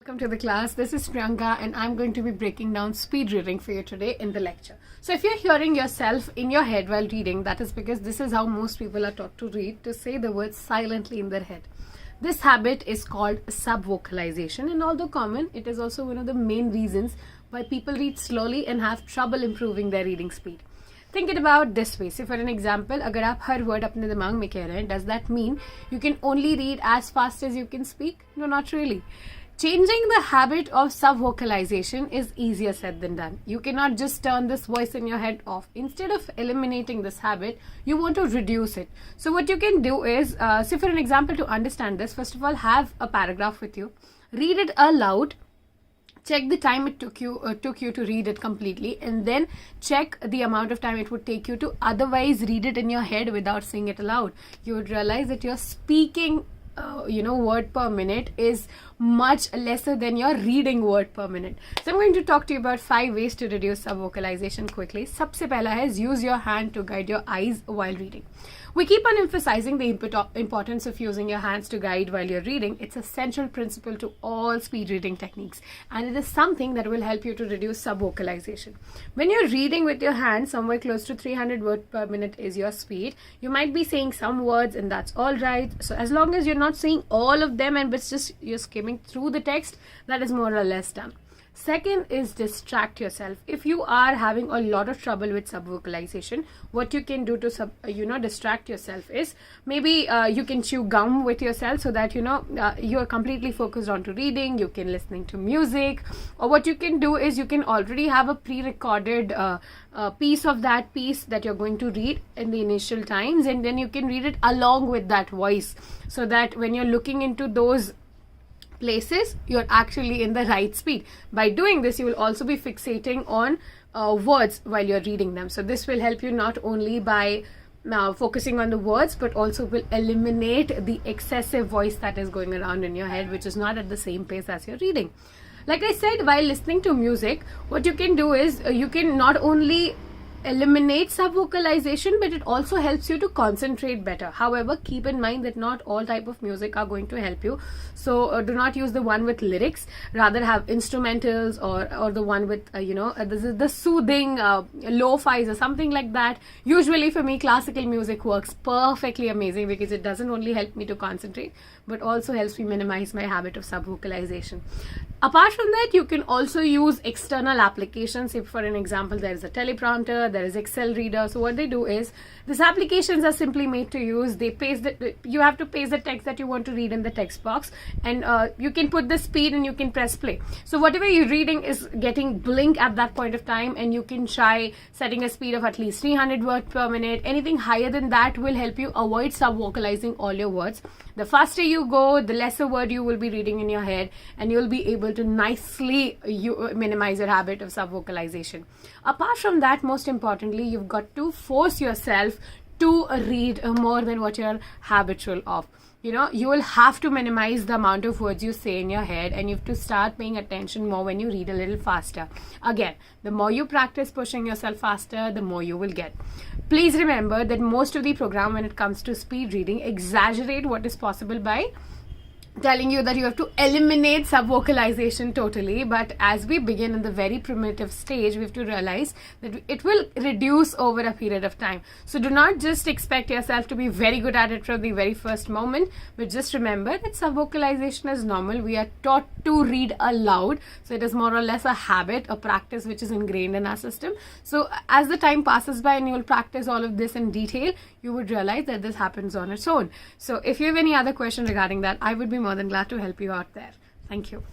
Welcome to the class. This is Priyanka and I'm going to be breaking down speed reading for you today in the lecture. So if you're hearing yourself in your head while reading, that is because this is how most people are taught to read, to say the words silently in their head. This habit is called subvocalization, and although common, it is also one of the main reasons why people read slowly and have trouble improving their reading speed. Think it about this way. Say for an example, अगर आप हर word अपने दिमाग में कह रहे हैं, does that mean you can only read as fast as you can speak? No, not really. Changing the habit of subvocalization is easier said than done. You cannot just turn this voice in your head off. Instead of eliminating this habit, you want to reduce it. So what you can do is, say for an example, to understand this, first of all, have a paragraph with you. Read it aloud. Check the time it took you to read it completely, and then check the amount of time it would take you to otherwise read it in your head without saying it aloud. You would realize that you're speaking word per minute is much lesser than your reading word per minute. So I'm going to talk to you about 5 ways to reduce subvocalization quickly. सबसे पहला है use your hand to guide your eyes while reading. We keep on emphasizing the importance of using your hands to guide while you're reading. It's a central principle to all speed reading techniques, and it is something that will help you to reduce subvocalization. When you're reading with your hands, somewhere close to 300 words per minute is your speed. You might be saying some words, and that's all right. So as long as you're not saying all of them and but just you're skimming through the text, that is more or less done. Second is distract yourself. If you are having a lot of trouble with subvocalization, what you can do to distract yourself is maybe you can chew gum with yourself so that you are completely focused on to reading. You can listening to music, or what you can do is you can already have a pre-recorded piece of that piece that you're going to read in the initial times, and then you can read it along with that voice, so that when you're looking into those places, you're actually in the right speed. By doing this, you will also be fixating on words while you're reading them. So this will help you not only by focusing on the words, but also will eliminate the excessive voice that is going around in your head, which is not at the same pace as you're reading. Like I said, while listening to music, what you can do is you can not only eliminate subvocalization, but it also helps you to concentrate better. However, keep in mind that not all type of music are going to help you. So do not use the one with lyrics. Rather have instrumentals or the one with this is the soothing lo-fis or something like that. Usually for me, classical music works perfectly amazing because it doesn't only help me to concentrate, but also helps me minimize my habit of subvocalization. Apart from that, you can also use external applications. If for an example, there is a teleprompter, there is Excel reader. So what they do is, these applications are simply made to use. You have to paste the text that you want to read in the text box, and you can put the speed and you can press play. So whatever you're reading is getting blink at that point of time, and you can try setting a speed of at least 300 words per minute. Anything higher than that will help you avoid subvocalizing all your words. The faster you go, the lesser word you will be reading in your head, and you'll be able to nicely minimize your habit of subvocalization. Apart from that, most importantly, you've got to force yourself to read more than what you're habitual of. You will have to minimize the amount of words you say in your head, and you have to start paying attention more when you read a little faster. Again, the more you practice pushing yourself faster, the more you will get. Please remember that most of the program, when it comes to speed reading, exaggerate what is possible by telling you that you have to eliminate subvocalization totally, but as we begin in the very primitive stage, we have to realize that it will reduce over a period of time. So do not just expect yourself to be very good at it from the very first moment, but just remember that subvocalization is normal. We are taught to read aloud, so it is more or less a habit, a practice which is ingrained in our system. So as the time passes by and you will practice all of this in detail, you would realize that this happens on its own. So if you have any other question regarding that, I would be more than glad to help you out there. Thank you.